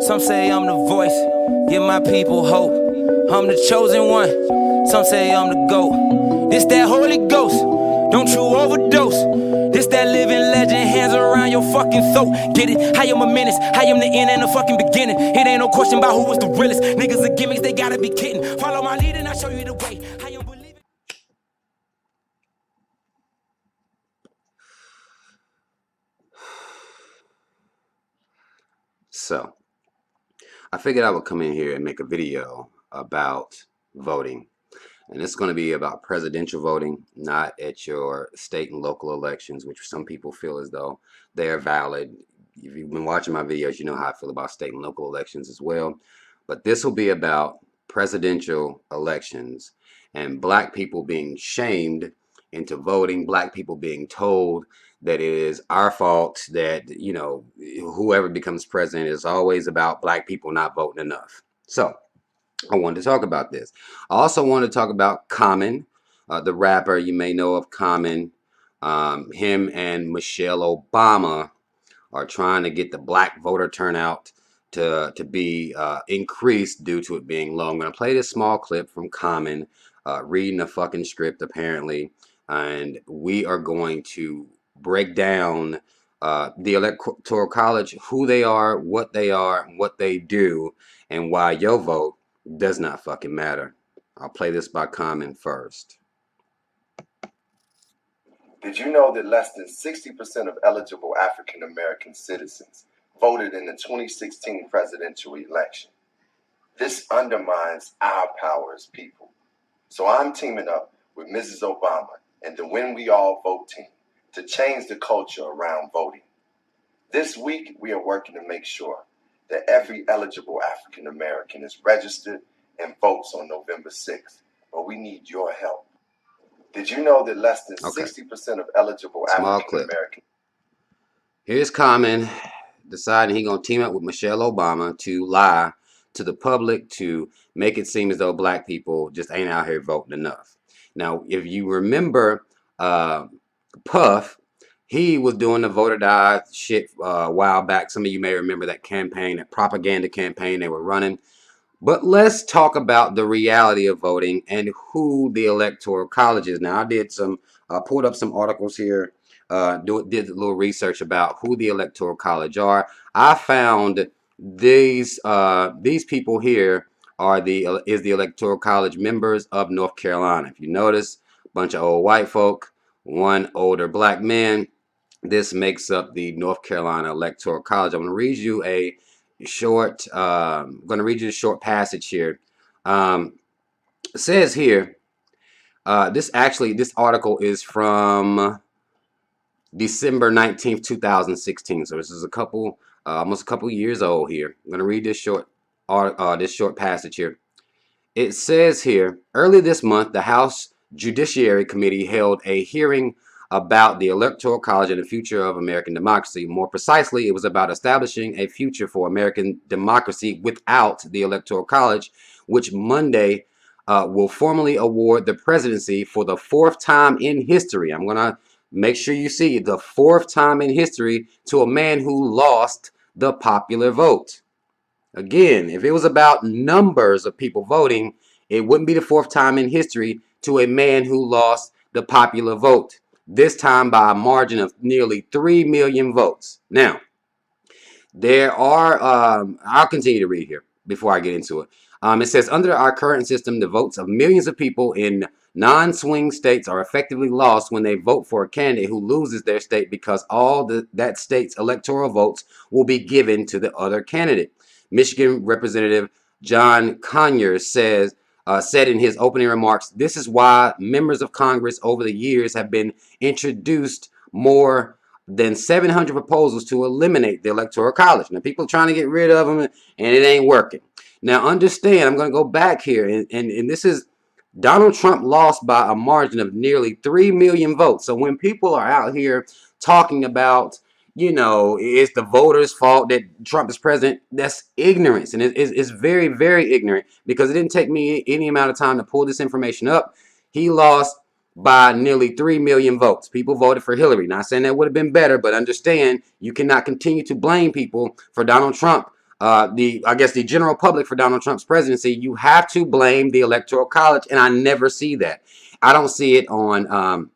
Some say I'm the voice, give my people hope. I'm the chosen one, some say I'm the GOAT. This that Holy Ghost, don't you overdose. This that living legend, hands around your fucking throat. Get it? I am a menace, I am the end and the fucking beginning. It ain't no question about who was the realest. Niggas are gimmicks, they gotta be kidding. Follow my lead and I'll show you the way. I am believing. So, I figured I would come in here and make a video about voting. And it's going to be about presidential voting, not at your state and local elections, which some people feel as though they are valid. If you've been watching my videos, you know how I feel about state and local elections as well. But this will be about presidential elections and black people being shamed into voting, black people being told that it is our fault that, you know, whoever becomes president is always about black people not voting enough. So, I wanted to talk about this. I also want to talk about Common, the rapper. You may know of Common. Him and Michelle Obama are trying to get the black voter turnout to be increased due to it being low. I'm going to play this small clip from Common reading a fucking script apparently, and we are going to break down the Electoral College, who they are, what they do, and why your vote does not fucking matter. I'll play this by Common first. Did you know that less than 60% of eligible African American citizens voted in the 2016 presidential election? This undermines our power as people. So I'm teaming up with Mrs. Obama and the When We All Vote team to change the culture around voting. This week, we are working to make sure that every eligible African American is registered and votes on November 6th. But we need your help. Did you know that less than 60% of eligible African Americans... Here's Common deciding he's going to team up with Michelle Obama to lie to the public to make it seem as though black people just ain't out here voting enough. Now, if you remember Puff, he was doing the voter die shit a while back. Some of you may remember that campaign, that propaganda campaign they were running. But let's talk about the reality of voting and who the Electoral College is. Now, I pulled up some articles here, did a little research about who the Electoral College are. I found these people here is the Electoral College members of North Carolina. If you notice, a bunch of old white folk, one older black man. This makes up the North Carolina Electoral College. I'm going to read you a short passage here. It says here, this article is from December 19th, 2016. So this is almost a couple years old here. I'm going to read this short passage here. It says here, early this month, the House Judiciary Committee held a hearing about the Electoral College and the future of American democracy. More precisely, it was about establishing a future for American democracy without the Electoral College, which Monday will formally award the presidency for the fourth time in history. I'm going to make sure you see the fourth time in history to a man who lost the popular vote. Again, if it was about numbers of people voting, it wouldn't be the fourth time in history to a man who lost the popular vote. This time by a margin of nearly 3 million votes. Now, there are, I'll continue to read here before I get into it. It says, under our current system, the votes of millions of people in non-swing states are effectively lost when they vote for a candidate who loses their state because all that state's electoral votes will be given to the other candidate. Michigan Representative John Conyers said in his opening remarks, this is why members of Congress over the years have been introduced more than 700 proposals to eliminate the Electoral College. Now, people are trying to get rid of them, and it ain't working. Now, understand, I'm going to go back here, and this is Donald Trump lost by a margin of nearly 3 million votes. So when people are out here talking about, you know, it's the voters' fault that Trump is president, that's ignorance. And it's very, very ignorant because it didn't take me any amount of time to pull this information up. He lost by nearly 3 million votes. People voted for Hillary. Not saying that would have been better, but understand you cannot continue to blame people for Donald Trump the general public for Donald Trump's presidency, you have to blame the Electoral College, and I never see that. I don't see it on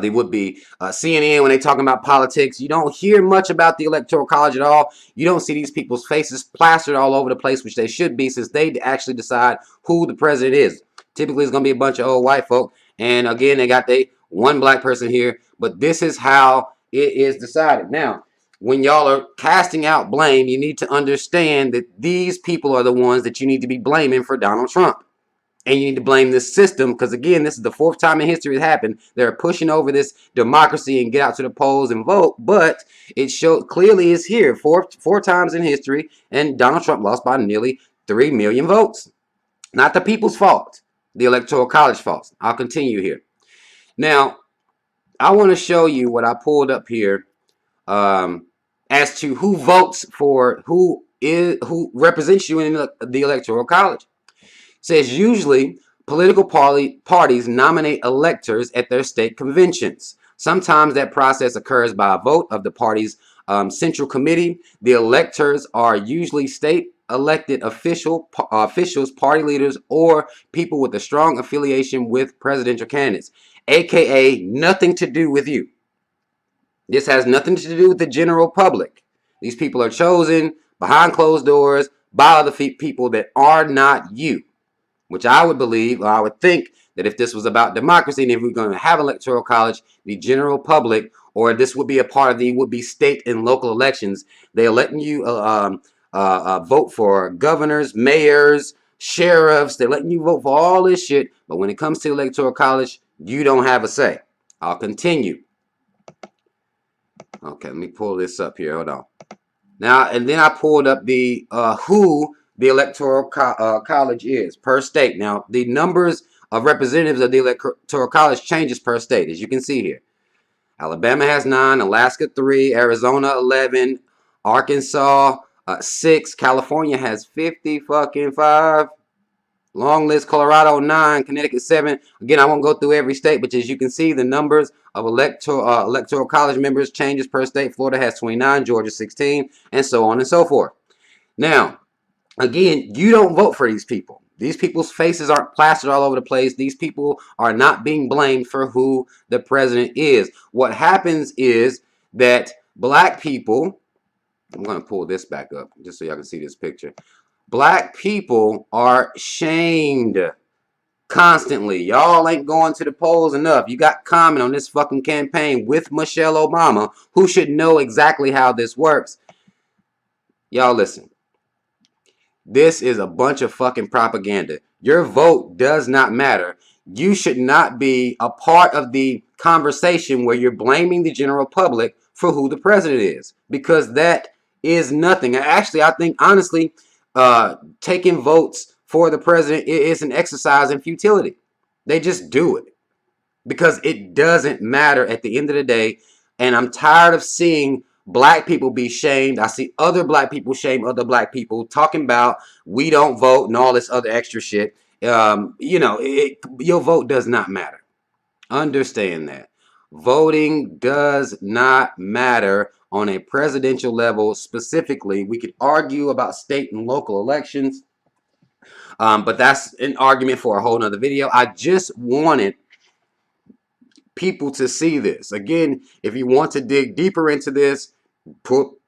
they would be CNN when they talking about politics. You don't hear much about the Electoral College at all. You don't see these people's faces plastered all over the place, which they should be, since they actually decide who the president is. Typically, it's going to be a bunch of old white folk, and again, they got one black person here. But this is how it is decided. Now, when y'all are casting out blame, you need to understand that these people are the ones that you need to be blaming for Donald Trump. And you need to blame this system, because again, this is the fourth time in history it happened. They're pushing over this democracy and get out to the polls and vote, but it showed clearly is here four times in history, and Donald Trump lost by nearly 3 million votes. Not the people's fault, the Electoral College fault. I'll continue here. Now, I want to show you what I pulled up here as to who votes for who represents you in the Electoral College. Says usually political parties nominate electors at their state conventions. Sometimes that process occurs by a vote of the party's central committee. The electors are usually state elected officials, party leaders, or people with a strong affiliation with presidential candidates, aka nothing to do with you. This has nothing to do with the general public. These people are chosen behind closed doors by other people that are not you. Which I would believe, or I would think, that if this was about democracy and if we're going to have electoral college, the general public, or this would be a part of the would-be state and local elections, they're letting you vote for governors, mayors, sheriffs. They're letting you vote for all this shit. But when it comes to electoral college, you don't have a say. I'll continue. Okay, let me pull this up here. Hold on. Now, and then I pulled up the who the Electoral College is per state. Now, the numbers of representatives of the Electoral College changes per state, as you can see here. Alabama has 9, Alaska 3, Arizona 11, Arkansas 6, California has 55. Long list. Colorado 9, Connecticut 7. Again, I won't go through every state, but as you can see, the numbers of electoral college members changes per state. Florida has 29, Georgia 16, and so on and so forth. Now, again, you don't vote for these people. These people's faces aren't plastered all over the place. These people are not being blamed for who the president is. What happens is that black people, I'm going to pull this back up just so y'all can see this picture. Black people are shamed constantly. Y'all ain't going to the polls enough. You got Common on this fucking campaign with Michelle Obama, who should know exactly how this works. Y'all listen. This is a bunch of fucking propaganda. Your vote does not matter. You should not be a part of the conversation where you're blaming the general public for who the president is, because that is nothing. Actually, I think, honestly, taking votes for the president is an exercise in futility. They just do it because it doesn't matter at the end of the day. And I'm tired of seeing black people be shamed. I see other black people shame other black people, talking about we don't vote and all this other extra shit. Your vote does not matter. Understand that. Voting does not matter on a presidential level specifically. We could argue about state and local elections, but that's an argument for a whole nother video. I just wanted people to see this. Again, if you want to dig deeper into this, pull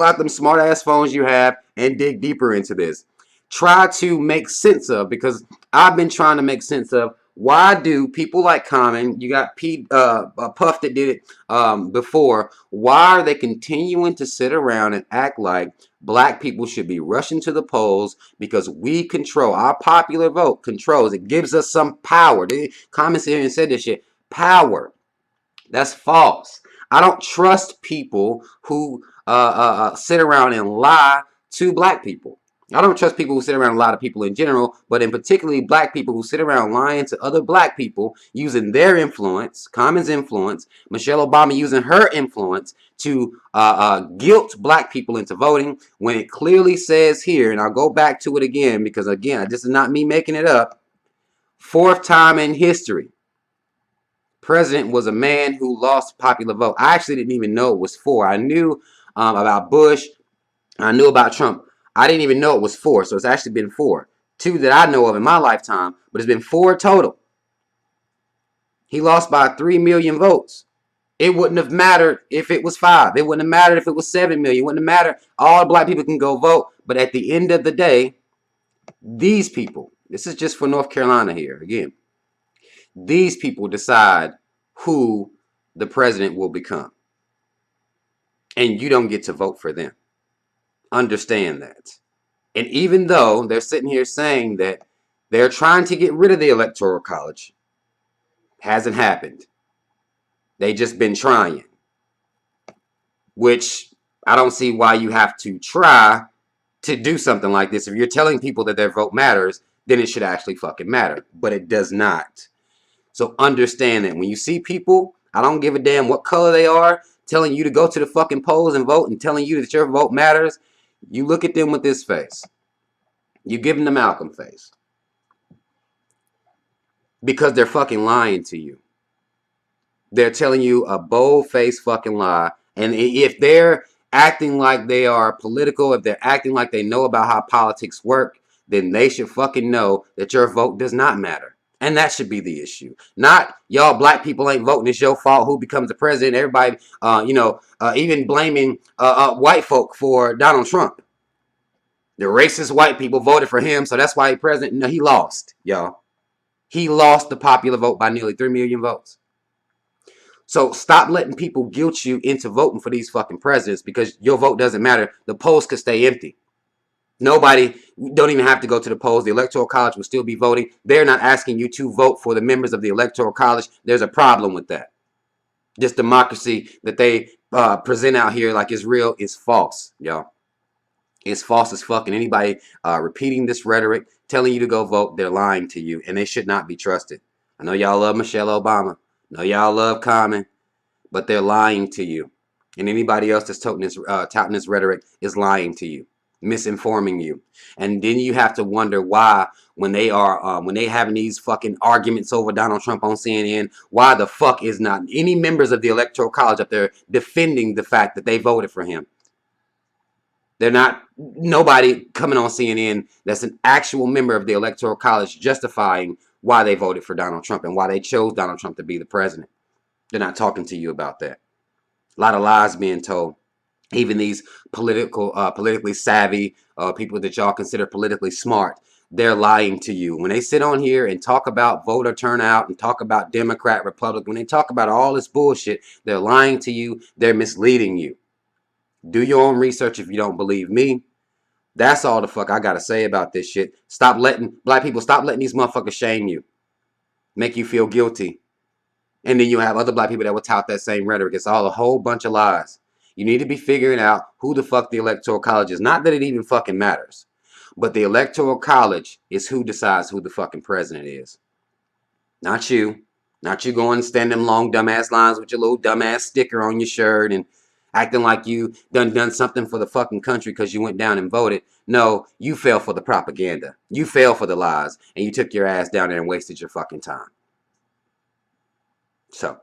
out them smart ass phones you have and dig deeper into this. Try to make sense of, because I've been trying to make sense of, why do people like Common, you got Puff that did it before, why are they continuing to sit around and act like black people should be rushing to the polls because we control, our popular vote controls, it gives us some power. Common here and said this shit, power. That's false. I don't trust people who sit around and lie to black people. I don't trust people who sit around and lie to people in general, but in particularly black people who sit around lying to other black people using their influence, Common's influence, Michelle Obama using her influence to guilt black people into voting, when it clearly says here, and I'll go back to it again because, again, this is not me making it up, fourth time in history. President was a man who lost popular vote. I actually didn't even know it was 4. I knew about Bush. I knew about Trump. I didn't even know it was 4, so it's actually been 4. 2 that I know of in my lifetime, but it's been 4 total. He lost by 3 million votes. It wouldn't have mattered if it was 5. It wouldn't have mattered if it was 7 million. It wouldn't have mattered. All black people can go vote. But at the end of the day, these people, this is just for North Carolina here again, these people decide who the president will become. And you don't get to vote for them. Understand that. And even though they're sitting here saying that they're trying to get rid of the Electoral College, hasn't happened. They just been trying. Which I don't see why you have to try to do something like this. If you're telling people that their vote matters, then it should actually fucking matter. But it does not. So understand that when you see people, I don't give a damn what color they are, telling you to go to the fucking polls and vote and telling you that your vote matters, you look at them with this face. You give them the Malcolm face. Because they're fucking lying to you. They're telling you a bold-faced fucking lie. And if they're acting like they are political, if they're acting like they know about how politics work, then they should fucking know that your vote does not matter. And that should be the issue. Not y'all black people ain't voting. It's your fault who becomes the president. Everybody, even blaming white folk for Donald Trump. The racist white people voted for him, so that's why he's president. No, he lost, y'all. He lost the popular vote by nearly 3 million votes. So stop letting people guilt you into voting for these fucking presidents because your vote doesn't matter. The polls could stay empty. Nobody don't even have to go to the polls. The Electoral College will still be voting. They're not asking you to vote for the members of the Electoral College. There's a problem with that. This democracy that they present out here like it's real is false, y'all. It's false as fuck. And anybody repeating this rhetoric, telling you to go vote, they're lying to you. And they should not be trusted. I know y'all love Michelle Obama. I know y'all love Common. But they're lying to you. And anybody else that's touting this rhetoric is lying to you, misinforming you. And then you have to wonder why, when they having these fucking arguments over Donald Trump on CNN, why the fuck is not any members of the Electoral College up there defending the fact that they voted for him? They're not, nobody coming on CNN that's an actual member of the Electoral College justifying why they voted for Donald Trump and why they chose Donald Trump to be the president. They're not talking to you about that. A lot of lies being told. Even these politically savvy people that y'all consider politically smart, they're lying to you. When they sit on here and talk about voter turnout and talk about Democrat, Republican, when they talk about all this bullshit, they're lying to you. They're misleading you. Do your own research if you don't believe me. That's all the fuck I gotta say about this shit. Stop letting black people, stop letting these motherfuckers shame you. Make you feel guilty. And then you have other black people that will tout that same rhetoric. It's all a whole bunch of lies. You need to be figuring out who the fuck the Electoral College is. Not that it even fucking matters. But the Electoral College is who decides who the fucking president is. Not you. Not you going and stand them long dumbass lines with your little dumbass sticker on your shirt and acting like you done something for the fucking country because you went down and voted. No, you fell for the propaganda. You fell for the lies. And you took your ass down there and wasted your fucking time. So,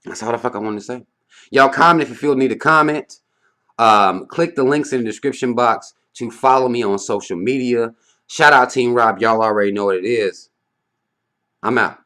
that's all the fuck I wanted to say. Y'all comment if you feel need to comment. Click the links in the description box to follow me on social media. Shout out Team Rob. Y'all already know what it is. I'm out.